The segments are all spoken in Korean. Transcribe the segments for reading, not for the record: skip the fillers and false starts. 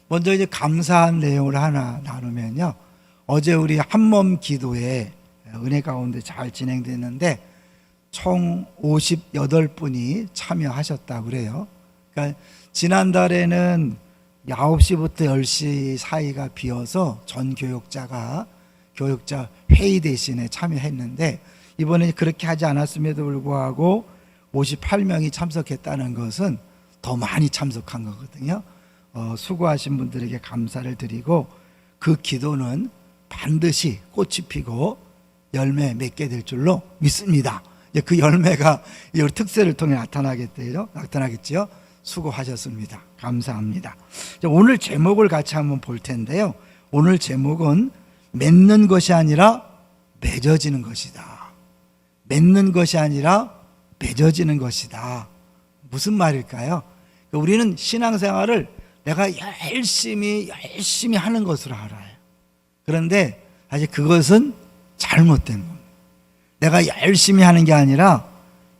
먼저 이제 감사한 내용을 하나 나누면요. 어제 우리 한몸 기도에 은혜 가운데 잘 진행됐는데 총 58분이 참여하셨다고 그래요. 그러니까 지난달에는 9시부터 10시 사이가 비어서 전 교육자 회의 대신에 참여했는데 이번에 그렇게 하지 않았음에도 불구하고 58명이 참석했다는 것은 더 많이 참석한 거거든요. 수고하신 분들에게 감사를 드리고 그 기도는 반드시 꽃이 피고 열매 맺게 될 줄로 믿습니다. 그 열매가 이 특세를 통해 나타나겠지요. 수고하셨습니다. 감사합니다. 오늘 제목을 같이 한번 볼 텐데요. 오늘 제목은 맺는 것이 아니라 맺어지는 것이다. 맺는 것이 아니라 맺어지는 것이다. 무슨 말일까요? 우리는 신앙생활을 내가 열심히 하는 것으로 알아요. 그런데 사실 그것은 잘못된 겁니다. 내가 열심히 하는 게 아니라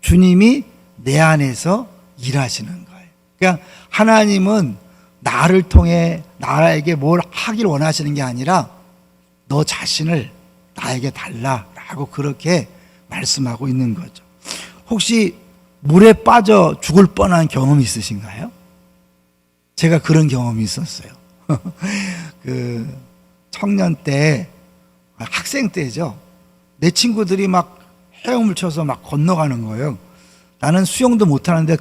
주님이 내 안에서 일하시는 거예요. 그러니까 하나님은 나를 통해 나에게 뭘 하길 원하시는 게 아니라 너 자신을 나에게 달라라고 그렇게 말씀하고 있는 거죠. 혹시 물에 빠져 죽을 뻔한 경험이 있으신가요? 제가 그런 경험이 있었어요. 그 청년 때, 학생 때죠. 내 친구들이 막 헤엄을 쳐서 막 건너가는 거예요. 나는 수영도 못하는데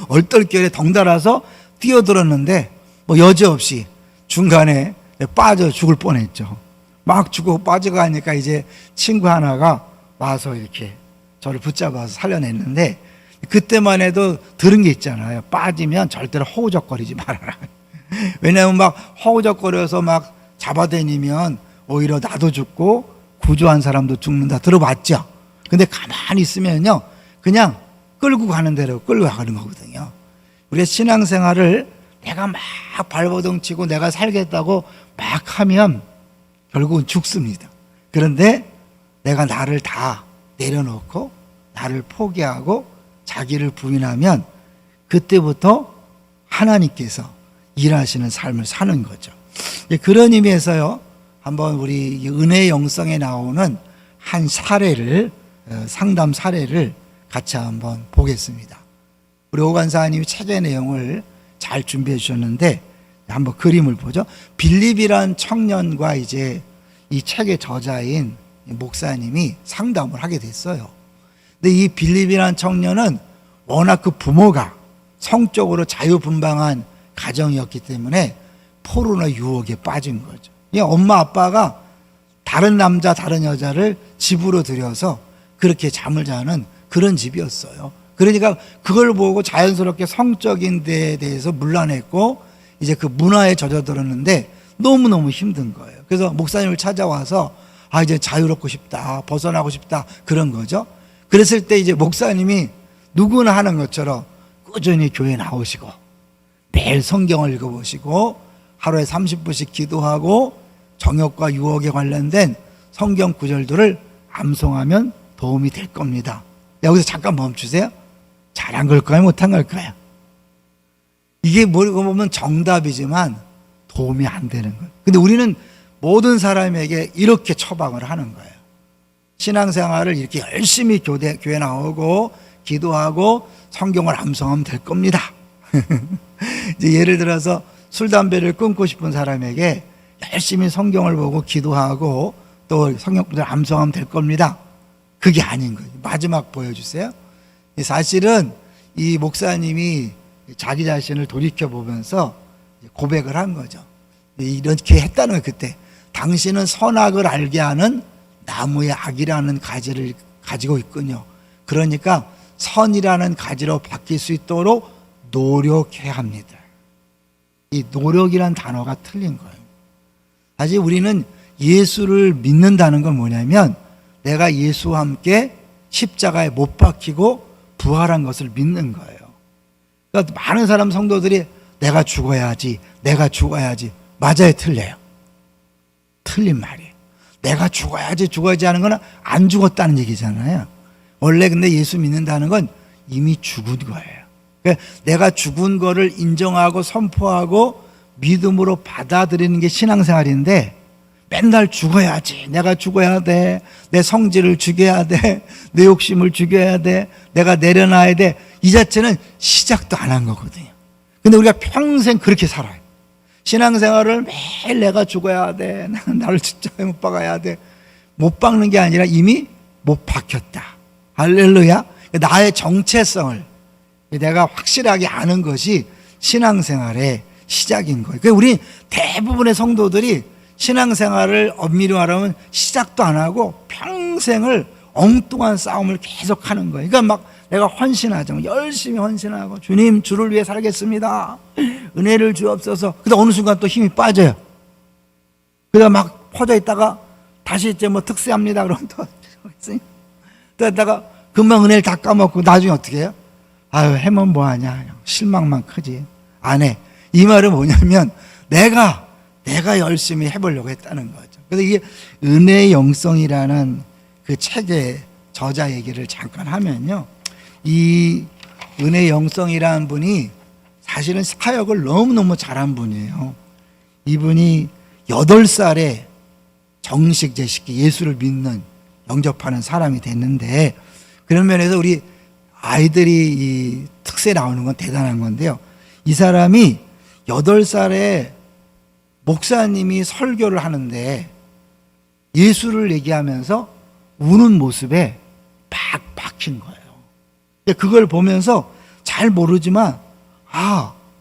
얼떨결에 덩달아서 뛰어들었는데 뭐 여지없이 중간에 빠져 죽을 뻔했죠. 막 죽고 빠져가니까 이제 친구 하나가 와서 이렇게 저를 붙잡아서 살려냈는데 그때만 해도 들은 게 있잖아요. 빠지면 절대로 허우적거리지 말아라. 왜냐하면 막 허우적거려서 막 잡아다니면 오히려 나도 죽고 구조한 사람도 죽는다 들어봤죠. 근데 가만히 있으면요 그냥 끌고 가는 대로 끌고 가는 거거든요. 우리의 신앙생활을 내가 막 발버둥 치고 내가 살겠다고 막 하면 결국은 죽습니다. 그런데 내가 나를 다 내려놓고 나를 포기하고 자기를 부인하면 그때부터 하나님께서 일하시는 삶을 사는 거죠. 그런 의미에서요 한번 우리 은혜 영성에 나오는 한 사례를 상담 사례를 같이 한번 보겠습니다. 우리 오간사님이 책의 내용을 잘 준비해 주셨는데 한번 그림을 보죠. 빌립이란 청년과 이제 이 책의 저자인 목사님이 상담을 하게 됐어요. 근데 이 빌립이란 청년은 워낙 그 부모가 성적으로 자유분방한 가정이었기 때문에 포르노 유혹에 빠진 거죠. 엄마 아빠가 다른 남자 다른 여자를 집으로 들여서 그렇게 잠을 자는 그런 집이었어요. 그러니까 그걸 보고 자연스럽게 성적인 데에 대해서 문란했고 이제 그 문화에 젖어들었는데 너무너무 힘든 거예요. 그래서 목사님을 찾아와서 이제 자유롭고 싶다, 벗어나고 싶다 그런 거죠. 그랬을 때 이제 목사님이 누구나 하는 것처럼 꾸준히 교회 나오시고 매일 성경을 읽어보시고 하루에 30분씩 기도하고 정욕과 유혹에 관련된 성경 구절들을 암송하면 도움이 될 겁니다. 여기서 잠깐 멈추세요. 잘한 걸까요? 못한 걸까요? 이게 모르고 보면 정답이지만 도움이 안 되는 거예요. 근데 우리는 모든 사람에게 이렇게 처방을 하는 거예요. 신앙생활을 이렇게 열심히 교회 나오고 기도하고 성경을 암송하면 될 겁니다. 이제 예를 들어서 술, 담배를 끊고 싶은 사람에게 열심히 성경을 보고 기도하고 또 성경을 암송하면 될 겁니다. 그게 아닌 거예요. 마지막 보여주세요. 사실은 이 목사님이 자기 자신을 돌이켜보면서 고백을 한 거죠. 이렇게 했다는 거예요. 그때 당신은 선악을 알게 하는 나무의 악이라는 가지를 가지고 있군요. 그러니까 선이라는 가지로 바뀔 수 있도록 노력해야 합니다. 이 노력이란 단어가 틀린 거예요. 사실 우리는 예수를 믿는다는 건 뭐냐면 내가 예수와 함께 십자가에 못 박히고 부활한 것을 믿는 거예요. 그러니까 많은 사람 성도들이 내가 죽어야지 맞아요, 틀려요? 틀린 말이에요. 내가 죽어야지 하는 건 안 죽었다는 얘기잖아요. 원래 근데 예수 믿는다는 건 이미 죽은 거예요. 그러니까 내가 죽은 거를 인정하고 선포하고 믿음으로 받아들이는 게 신앙생활인데 맨날 죽어야지, 내가 죽어야 돼, 내 성질을 죽여야 돼, 내 욕심을 죽여야 돼, 내가 내려놔야 돼, 이 자체는 시작도 안 한 거거든요. 근데 우리가 평생 그렇게 살아요. 신앙생활을 매일 내가 죽어야 돼, 나를 십자가에 못 박아야 돼, 못 박는 게 아니라 이미 못 박혔다. 할렐루야. 나의 정체성을 내가 확실하게 아는 것이 신앙생활의 시작인 거예요. 그러니까 우리 대부분의 성도들이 신앙생활을 엄밀히 말하면 시작도 안 하고 평생을 엉뚱한 싸움을 계속하는 거예요. 그러니까 막 내가 헌신하죠. 열심히 헌신하고 주님 주를 위해 살겠습니다. 은혜를 주옵소서. 그러다 어느 순간 또 힘이 빠져요. 그러다 막 퍼져 있다가 다시 이제 뭐 특세합니다. 그러면 또 했다가 금방 은혜를 다 까먹고 나중에 어떻게 해요? 아유, 해면 뭐하냐. 실망만 크지. 안 해. 이 말은 뭐냐면 내가 열심히 해보려고 했다는 거죠. 그래서 이게 은혜의 영성이라는 그 책의 저자 얘기를 잠깐 하면요. 이 은혜의 영성이라는 분이 사실은 사역을 너무너무 잘한 분이에요. 이분이 8살에 정식 제식기 예수를 믿는 영접하는 사람이 됐는데 그런 면에서 우리 아이들이 이 특세 나오는 건 대단한 건데요. 이 사람이 8살에 목사님이 설교를 하는데 예수를 얘기하면서 우는 모습에 팍 박힌 거예요. 그걸 보면서 잘 모르지만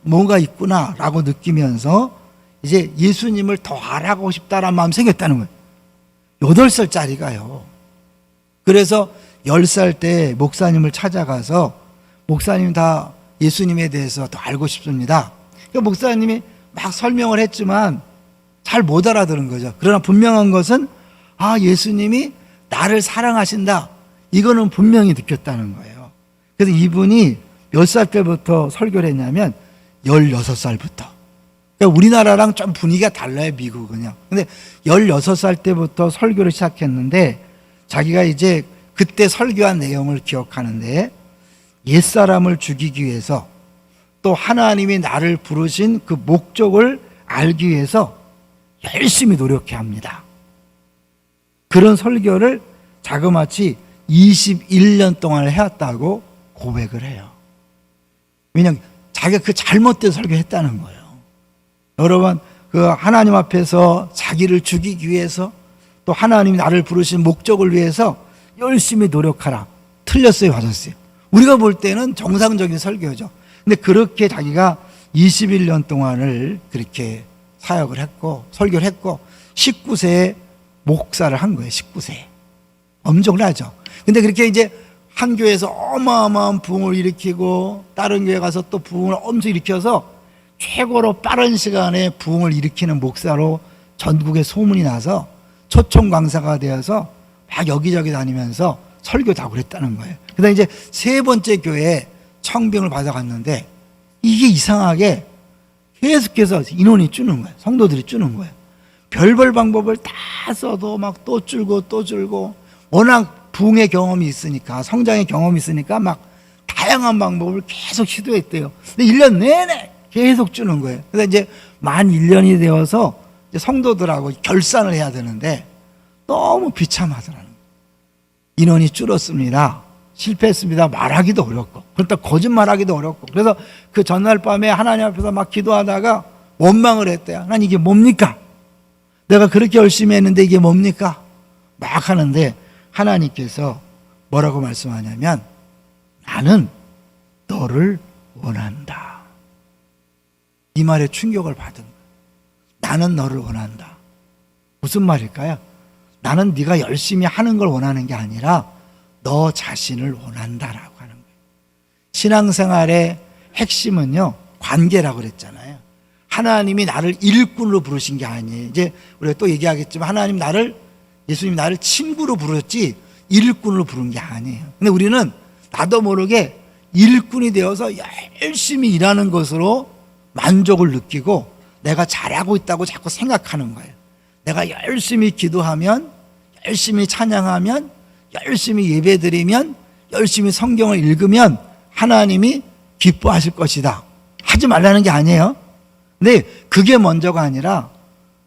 뭔가 있구나 라고 느끼면서 이제 예수님을 더 알아가고 싶다라는 마음이 생겼다는 거예요. 8살짜리가요. 그래서 10살 때 목사님을 찾아가서 목사님 다 예수님에 대해서 더 알고 싶습니다. 그러니까 목사님이 막 설명을 했지만 잘 못 알아들은 거죠. 그러나 분명한 것은 예수님이 나를 사랑하신다. 이거는 분명히 느꼈다는 거예요. 그래서 이분이 몇 살 때부터 설교를 했냐면 16살부터. 그러니까 우리나라랑 좀 분위기가 달라요, 미국은요. 근데 16살 때부터 설교를 시작했는데 자기가 이제 그때 설교한 내용을 기억하는데 옛사람을 죽이기 위해서 또 하나님이 나를 부르신 그 목적을 알기 위해서 열심히 노력해야 합니다. 그런 설교를 자그마치 21년 동안 해왔다고 고백을 해요. 왜냐하면 자기가 그 잘못된 설교했다는 거예요. 여러분, 그 하나님 앞에서 자기를 죽이기 위해서 또 하나님이 나를 부르신 목적을 위해서 열심히 노력하라. 틀렸어요, 맞았어요? 우리가 볼 때는 정상적인 설교죠. 근데 그렇게 자기가 21년 동안을 그렇게 사역을 했고 설교를 했고 19세에 목사를 한 거예요. 19세에. 엄청나죠. 근데 그렇게 이제 한 교회에서 어마어마한 부흥을 일으키고 다른 교회 가서 또 부흥을 엄청 일으켜서 최고로 빠른 시간에 부흥을 일으키는 목사로 전국에 소문이 나서 초청 강사가 되어서 막 여기저기 다니면서 설교도 하고 그랬다는 거예요. 그다음에 이제 세 번째 교회에 청빙을 받아갔는데 이게 이상하게 계속해서 인원이 줄는 거예요. 성도들이 줄는 거예요. 별별 방법을 다 써도 막 또 줄고 또 줄고 워낙 부흥의 경험이 있으니까 성장의 경험이 있으니까 막 다양한 방법을 계속 시도했대요. 근데 1년 내내 계속 주는 거예요. 그래서 이제 만 1년이 되어서 이제 성도들하고 결산을 해야 되는데 너무 비참하더라는 거예요. 인원이 줄었습니다. 실패했습니다. 말하기도 어렵고 그렇다 거짓말하기도 어렵고 그래서 그 전날 밤에 하나님 앞에서 막 기도하다가 원망을 했대요. 난 이게 뭡니까? 내가 그렇게 열심히 했는데 이게 뭡니까? 막 하는데 하나님께서 뭐라고 말씀하냐면 나는 너를 원한다. 이 말에 충격을 받은 거예요. 나는 너를 원한다. 무슨 말일까요? 나는 네가 열심히 하는 걸 원하는 게 아니라 너 자신을 원한다라고 하는 거예요. 신앙생활의 핵심은요, 관계라고 그랬잖아요. 하나님이 나를 일꾼으로 부르신 게 아니에요. 이제 우리가 또 얘기하겠지만 예수님이 나를 친구로 부르셨지 일꾼으로 부른 게 아니에요. 근데 우리는 나도 모르게 일꾼이 되어서 열심히 일하는 것으로 만족을 느끼고 내가 잘하고 있다고 자꾸 생각하는 거예요. 내가 열심히 기도하면, 열심히 찬양하면, 열심히 예배드리면, 열심히 성경을 읽으면 하나님이 기뻐하실 것이다. 하지 말라는 게 아니에요. 근데 그게 먼저가 아니라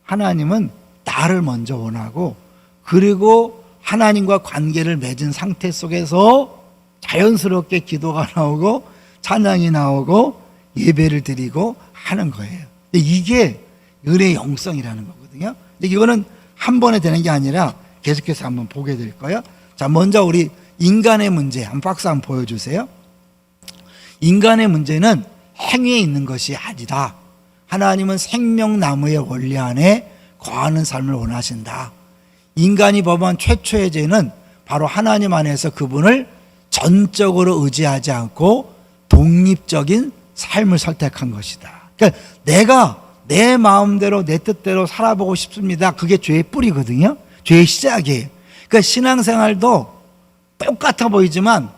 하나님은 나를 먼저 원하고, 그리고 하나님과 관계를 맺은 상태 속에서 자연스럽게 기도가 나오고 찬양이 나오고 예배를 드리고 하는 거예요. 근데 이게 은혜의 영성이라는 거거든요. 근데 이거는 한 번에 되는 게 아니라 계속해서 한번 보게 될 거예요. 자, 먼저 우리 인간의 문제 한 박스 한번 보여주세요. 인간의 문제는 행위에 있는 것이 아니다. 하나님은 생명나무의 원리 안에 거하는 삶을 원하신다. 인간이 범한 최초의 죄는 바로 하나님 안에서 그분을 전적으로 의지하지 않고 독립적인 삶을 선택한 것이다. 그러니까 내가 내 마음대로 내 뜻대로 살아보고 싶습니다. 그게 죄의 뿌리거든요. 죄의 시작이에요. 그러니까 신앙생활도 똑같아 보이지만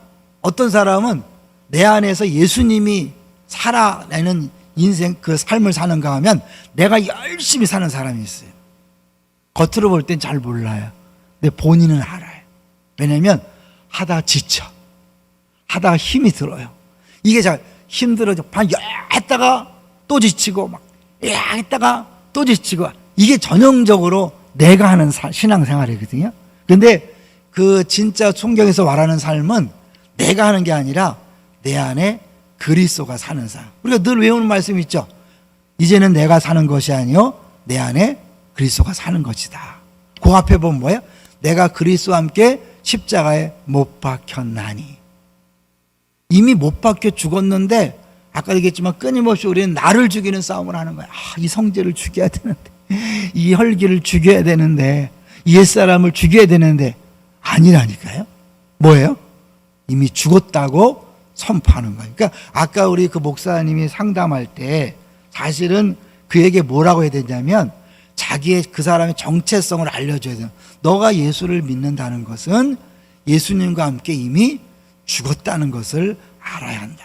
어떤 사람은 내 안에서 예수님이 살아내는 인생 그 삶을 사는가 하면 내가 열심히 사는 사람이 있어요. 겉으로 볼 땐 잘 몰라요. 근데 본인은 알아요. 왜냐하면 하다가 지쳐. 하다가 힘이 들어요. 이게 잘 힘들어져. 반 했다가 또 지치고 막 했다가 또 지치고, 이게 전형적으로 내가 하는 신앙생활이거든요. 근데 그 진짜 성경에서 말하는 삶은 내가 하는 게 아니라 내 안에 그리스도가 사는 삶. 우리가 늘 외우는 말씀이 있죠. 이제는 내가 사는 것이 아니요 내 안에 그리스도가 사는 것이다. 그 앞에 보면 뭐예요? 내가 그리스도와 함께 십자가에 못 박혔나니. 이미 못 박혀 죽었는데 아까 얘기했지만 끊임없이 우리는 나를 죽이는 싸움을 하는 거야. 이 성제를 죽여야 되는데, 이 혈기를 죽여야 되는데, 이 옛사람을 죽여야 되는데, 아니라니까요. 뭐예요? 이미 죽었다고 선포하는 거예요. 그러니까 아까 우리 그 목사님이 상담할 때 사실은 그에게 뭐라고 해야 되냐면 자기의 그 사람의 정체성을 알려줘야 돼요. 너가 예수를 믿는다는 것은 예수님과 함께 이미 죽었다는 것을 알아야 한다.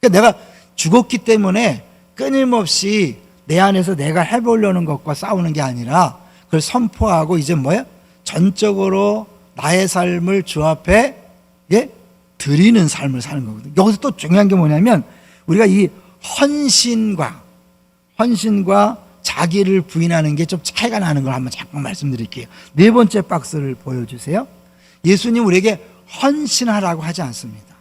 그러니까 내가 죽었기 때문에 끊임없이 내 안에서 내가 해보려는 것과 싸우는 게 아니라 그걸 선포하고 이제 뭐야? 전적으로 나의 삶을 주 앞에 드리는 삶을 사는 거거든요. 여기서 또 중요한 게 뭐냐면 우리가 이 헌신과 자기를 부인하는 게 좀 차이가 나는 걸 한번 잠깐 말씀드릴게요. 네 번째 박스를 보여주세요. 예수님 우리에게 헌신하라고 하지 않습니다.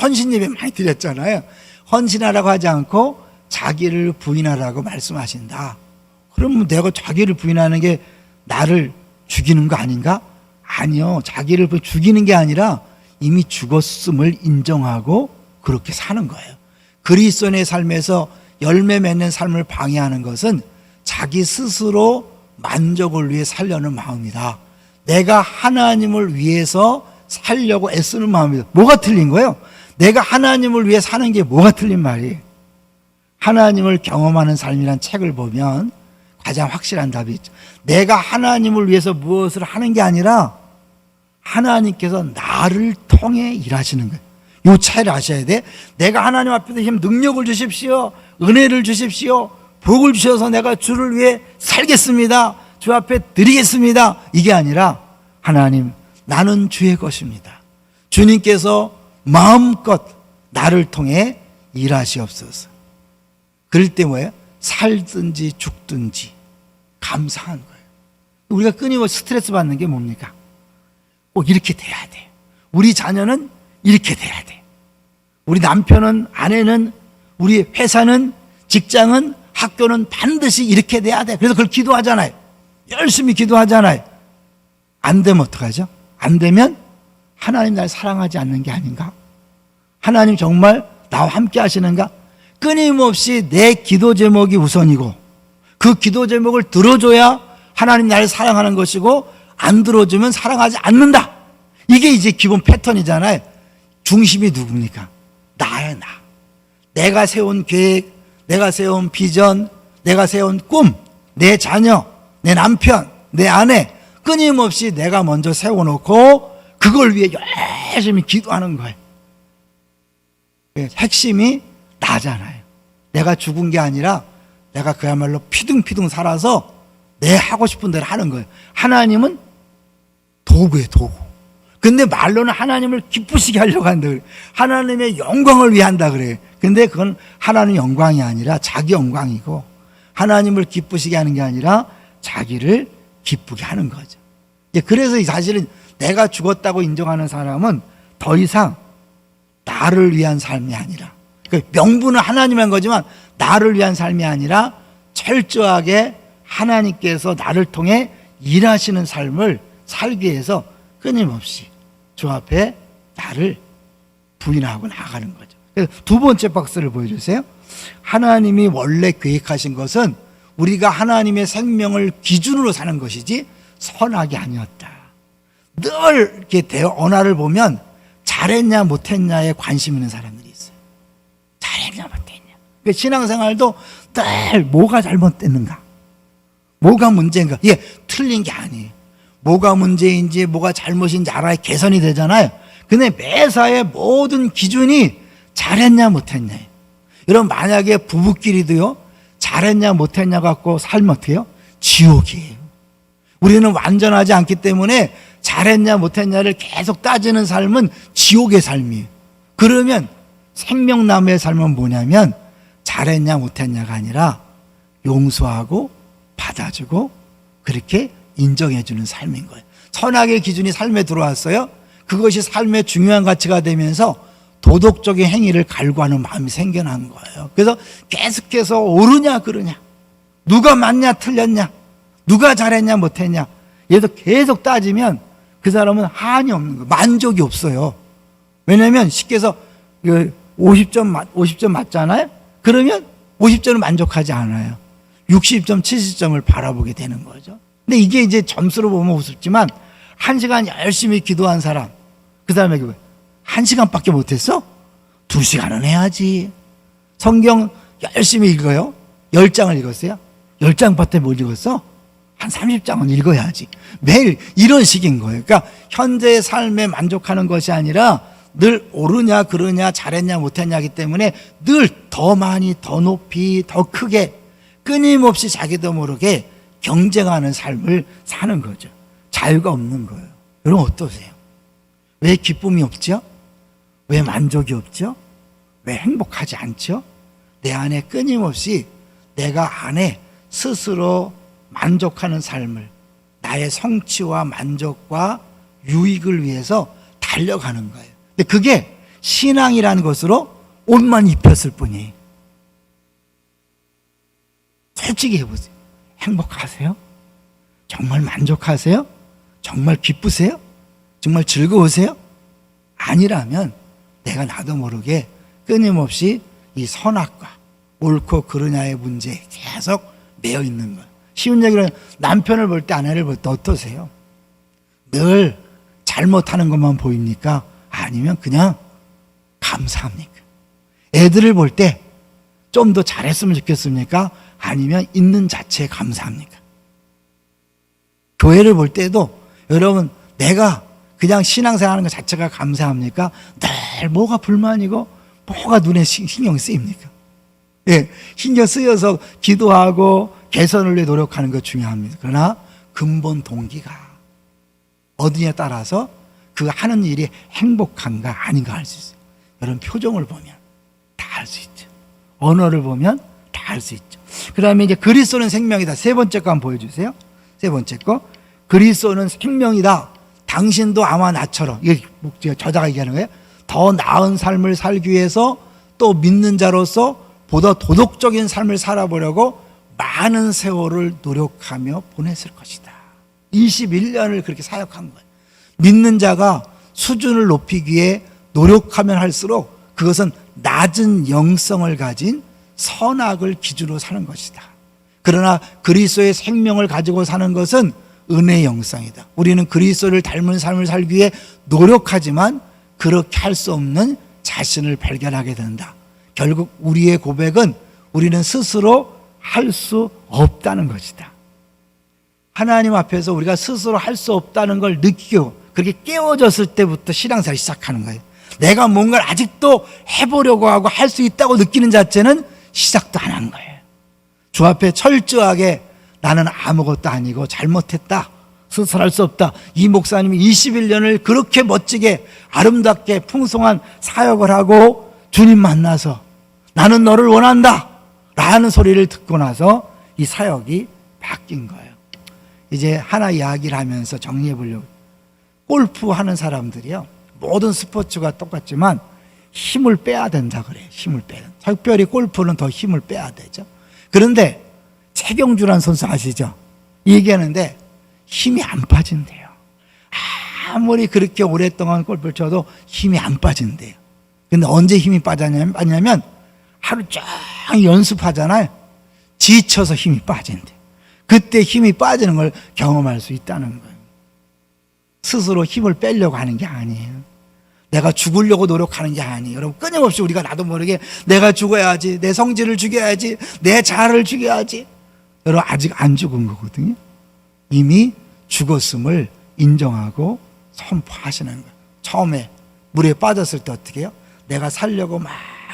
헌신 예배 많이 드렸잖아요. 헌신하라고 하지 않고 자기를 부인하라고 말씀하신다. 그러면 내가 자기를 부인하는 게 나를 죽이는 거 아닌가? 아니요. 자기를 죽이는 게 아니라 이미 죽었음을 인정하고 그렇게 사는 거예요. 그리스도인의 삶에서 열매 맺는 삶을 방해하는 것은 자기 스스로 만족을 위해 살려는 마음이다. 내가 하나님을 위해서 살려고 애쓰는 마음이다. 뭐가 틀린 거예요? 내가 하나님을 위해 사는 게 뭐가 틀린 말이에요? 하나님을 경험하는 삶이란 책을 보면 가장 확실한 답이 있죠. 내가 하나님을 위해서 무엇을 하는 게 아니라 하나님께서 나를 통해 일하시는 거예요. 이 차이를 아셔야 돼. 내가 하나님 앞에서 힘 능력을 주십시오. 은혜를 주십시오. 복을 주셔서 내가 주를 위해 살겠습니다. 주 앞에 드리겠습니다. 이게 아니라 하나님 나는 주의 것입니다. 주님께서 마음껏 나를 통해 일하시옵소서. 그럴 때 뭐예요? 살든지 죽든지 감사한 거예요. 우리가 끊임없이 스트레스 받는 게 뭡니까? 꼭 이렇게 돼야 돼. 우리 자녀는 이렇게 돼야 돼. 우리 남편은, 아내는, 우리 회사는, 직장은, 학교는 반드시 이렇게 돼야 돼. 그래서 그걸 기도하잖아요. 열심히 기도하잖아요. 안 되면 어떡하죠? 안 되면 하나님 날 사랑하지 않는 게 아닌가? 하나님 정말 나와 함께 하시는가? 끊임없이 내 기도 제목이 우선이고 그 기도 제목을 들어줘야 하나님 나를 사랑하는 것이고 안 들어주면 사랑하지 않는다. 이게 이제 기본 패턴이잖아요. 중심이 누굽니까? 나예요, 나. 내가 세운 계획, 내가 세운 비전, 내가 세운 꿈, 내 자녀, 내 남편, 내 아내 끊임없이 내가 먼저 세워놓고 그걸 위해 열심히 기도하는 거예요. 핵심이 나잖아요. 내가 죽은 게 아니라 내가 그야말로 피둥피둥 살아서 내 하고 싶은 대로 하는 거예요. 하나님은 도구예요, 도구. 근데 말로는 하나님을 기쁘시게 하려고 한다 그래. 하나님의 영광을 위해 한다 그래. 근데 그건 하나님 영광이 아니라 자기 영광이고, 하나님을 기쁘시게 하는 게 아니라 자기를 기쁘게 하는 거죠. 그래서 사실은 내가 죽었다고 인정하는 사람은 더 이상 나를 위한 삶이 아니라, 명분은 하나님한 거지만 나를 위한 삶이 아니라 철저하게 하나님께서 나를 통해 일하시는 삶을 살기 위해서 끊임없이 주 앞에 나를 부인하고 나가는 거죠. 그래서 두 번째 박스를 보여주세요. 하나님이 원래 계획하신 것은 우리가 하나님의 생명을 기준으로 사는 것이지 선악이 아니었다. 늘 이렇게 언어를 보면 잘했냐 못했냐에 관심 있는 사람들이 있어요. 잘했냐 못했냐. 그러니까 신앙생활도 늘 뭐가 잘못됐는가, 뭐가 문제인가. 이게 틀린 게 아니에요. 뭐가 문제인지 뭐가 잘못인지 알아야 개선이 되잖아요. 근데 매사의 모든 기준이 잘했냐 못했냐. 여러분, 만약에 부부끼리도요 잘했냐 못했냐 갖고 살면 어떻게 해요? 지옥이에요. 우리는 완전하지 않기 때문에 잘했냐 못했냐를 계속 따지는 삶은 지옥의 삶이에요. 그러면 생명나무의 삶은 뭐냐면 잘했냐 못했냐가 아니라 용서하고 받아주고 그렇게 인정해주는 삶인 거예요. 선악의 기준이 삶에 들어왔어요. 그것이 삶의 중요한 가치가 되면서 도덕적인 행위를 갈구하는 마음이 생겨난 거예요. 그래서 계속해서 옳으냐 그르냐, 누가 맞냐 틀렸냐, 누가 잘했냐 못했냐, 얘도 계속 따지면 그 사람은 한이 없는 거예요. 만족이 없어요. 왜냐하면 쉽게 해서 50점 맞잖아요. 그러면 50점을 만족하지 않아요. 60점, 70점을 바라보게 되는 거죠. 근데 이게 이제 점수로 보면 우습지만 1시간 열심히 기도한 사람, 그 다음에 1시간밖에 못했어? 2시간은 해야지. 성경 열심히 읽어요? 10장을 읽었어요? 10장밖에 못 읽었어? 한 30장은 읽어야지. 매일 이런 식인 거예요. 그러니까 현재의 삶에 만족하는 것이 아니라 늘 옳으냐 그르냐 잘했냐 못했냐기 때문에 늘 더 많이 더 높이 더 크게 끊임없이 자기도 모르게 경쟁하는 삶을 사는 거죠. 자유가 없는 거예요. 여러분 어떠세요? 왜 기쁨이 없죠? 왜 만족이 없죠? 왜 행복하지 않죠? 내 안에 끊임없이 내가 안에 스스로 만족하는 삶을, 나의 성취와 만족과 유익을 위해서 달려가는 거예요. 근데 그게 신앙이라는 것으로 옷만 입혔을 뿐이에요. 솔직히 해보세요. 행복하세요? 정말 만족하세요? 정말 기쁘세요? 정말 즐거우세요? 아니라면 내가 나도 모르게 끊임없이 이 선악과 옳고 그르냐의 문제에 계속 매여 있는 거예요. 쉬운 얘기는 남편을 볼 때 아내를 볼 때 어떠세요? 늘 잘못하는 것만 보입니까? 아니면 그냥 감사합니까? 애들을 볼 때 좀 더 잘했으면 좋겠습니까? 아니면 있는 자체에 감사합니까? 교회를 볼 때도 여러분 내가 그냥 신앙생활하는 것 자체가 감사합니까? 늘 뭐가 불만이고 뭐가 눈에 신경 쓰입니까? 예, 신경 쓰여서 기도하고 개선을 위해 노력하는 것 중요합니다. 그러나 근본 동기가 어디냐에 따라서 그 하는 일이 행복한가 아닌가 알 수 있어요. 여러분 표정을 보면 다 알 수 있죠. 언어를 보면 다 알 수 있죠. 그 다음에 이제 그리스도는 생명이다. 세 번째 거 한번 보여주세요. 세 번째 거. 그리스도는 생명이다. 당신도 아마 나처럼, 이게 저자가 얘기하는 거예요. 더 나은 삶을 살기 위해서 또 믿는 자로서 보다 도덕적인 삶을 살아보려고 많은 세월을 노력하며 보냈을 것이다. 21년을 그렇게 사역한 거예요. 믿는 자가 수준을 높이기 위해 노력하면 할수록 그것은 낮은 영성을 가진 선악을 기준으로 사는 것이다. 그러나 그리스도의 생명을 가지고 사는 것은 은혜의 영성이다. 우리는 그리스도를 닮은 삶을 살기 위해 노력하지만 그렇게 할 수 없는 자신을 발견하게 된다. 결국 우리의 고백은 우리는 스스로 할 수 없다는 것이다. 하나님 앞에서 우리가 스스로 할 수 없다는 걸 느끼고 그렇게 깨워졌을 때부터 신앙생활을 시작하는 거예요. 내가 뭔가를 아직도 해보려고 하고 할 수 있다고 느끼는 자체는 시작도 안 한 거예요. 주 앞에 철저하게 나는 아무것도 아니고 잘못했다, 스스로 할 수 없다. 이 목사님이 21년을 그렇게 멋지게 아름답게 풍성한 사역을 하고 주님 만나서 나는 너를 원한다 라는 소리를 듣고 나서 이 사역이 바뀐 거예요. 이제 하나 이야기를 하면서 정리해 보려고. 골프 하는 사람들이요, 모든 스포츠가 똑같지만 힘을 빼야 된다 그래요. 힘을 빼야 된다. 특별히 골프는 더 힘을 빼야 되죠. 그런데 최경주라는 선수 아시죠? 얘기하는데 힘이 안 빠진대요. 아무리 그렇게 오랫동안 골프를 쳐도 힘이 안 빠진대요. 근데 언제 힘이 빠지냐면 하루 종일 연습하잖아요. 지쳐서 힘이 빠진대요. 그때 힘이 빠지는 걸 경험할 수 있다는 거예요. 스스로 힘을 빼려고 하는 게 아니에요. 내가 죽으려고 노력하는 게 아니에요. 여러분, 끊임없이 우리가 나도 모르게 내가 죽어야지, 내 성질을 죽여야지, 내 자아를 죽여야지. 여러분, 아직 안 죽은 거거든요. 이미 죽었음을 인정하고 선포하시는 거예요. 처음에 물에 빠졌을 때 어떻게 해요? 내가 살려고 막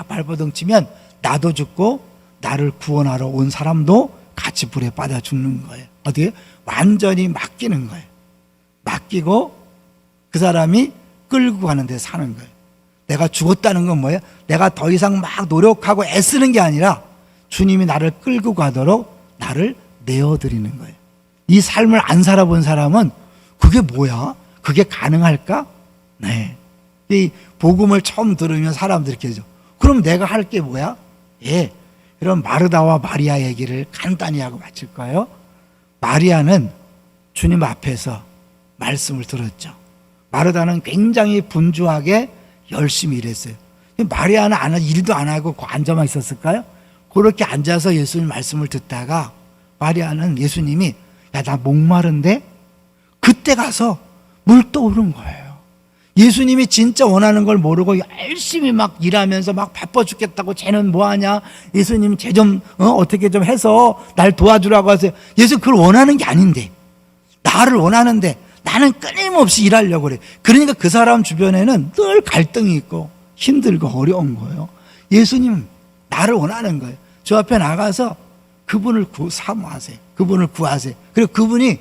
발버둥 치면 나도 죽고 나를 구원하러 온 사람도 같이 불에 빠져 죽는 거예요. 어떻게? 완전히 맡기는 거예요. 맡기고 그 사람이 끌고 가는 데 사는 거예요. 내가 죽었다는 건 뭐예요? 내가 더 이상 막 노력하고 애쓰는 게 아니라 주님이 나를 끌고 가도록 나를 내어드리는 거예요. 이 삶을 안 살아본 사람은 그게 뭐야? 그게 가능할까? 네. 이 복음을 처음 들으면 사람들이 이렇게 하죠. 그럼 내가 할 게 뭐야? 예. 그럼 마르다와 마리아 얘기를 간단히 하고 마칠 거예요. 마리아는 주님 앞에서 말씀을 들었죠. 마르다는 굉장히 분주하게 열심히 일했어요. 마리아는 일도 안 하고 앉아만 있었을까요? 그렇게 앉아서 예수님 말씀을 듣다가 마리아는 예수님이 야, 나 목마른데? 그때 가서 물 떠오른 거예요. 예수님이 진짜 원하는 걸 모르고 열심히 막 일하면서 막 바빠 죽겠다고 쟤는 뭐하냐? 예수님 쟤 좀 어떻게 좀 해서 날 도와주라고 하세요. 예수 그걸 원하는 게 아닌데, 나를 원하는데 나는 끊임없이 일하려고 그래. 그러니까 그 사람 주변에는 늘 갈등이 있고 힘들고 어려운 거예요. 예수님 나를 원하는 거예요. 저 앞에 나가서 그분을 사모하세요. 그분을 구하세요. 그리고 그분이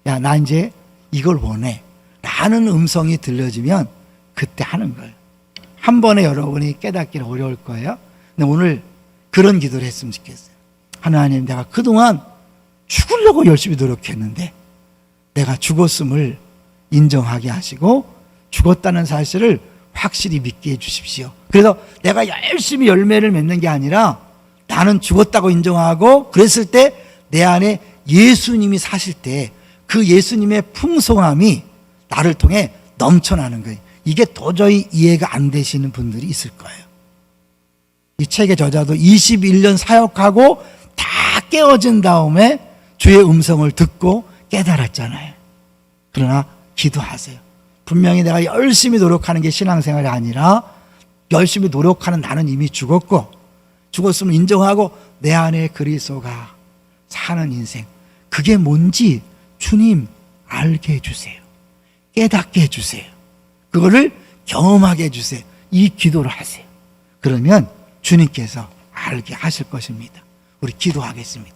야, 나 이제 이걸 원해 라는 음성이 들려지면 그때 하는 거예요. 한 번에 여러분이 깨닫기는 어려울 거예요. 근데 오늘 그런 기도를 했으면 좋겠어요. 하나님, 내가 그동안 죽으려고 열심히 노력했는데 내가 죽었음을 인정하게 하시고 죽었다는 사실을 확실히 믿게 해주십시오. 그래서 내가 열심히 열매를 맺는 게 아니라 나는 죽었다고 인정하고 그랬을 때 내 안에 예수님이 사실 때 그 예수님의 풍성함이 나를 통해 넘쳐나는 거예요. 이게 도저히 이해가 안 되시는 분들이 있을 거예요. 이 책의 저자도 21년 사역하고 다 깨어진 다음에 주의 음성을 듣고 깨달았잖아요. 그러나 기도하세요. 분명히 내가 열심히 노력하는 게 신앙생활이 아니라 열심히 노력하는 나는 이미 죽었고 죽었음을 인정하고 내 안에 그리스도가 사는 인생, 그게 뭔지 주님 알게 해주세요. 깨닫게 해주세요. 그거를 경험하게 해주세요. 이 기도를 하세요. 그러면 주님께서 알게 하실 것입니다. 우리 기도하겠습니다.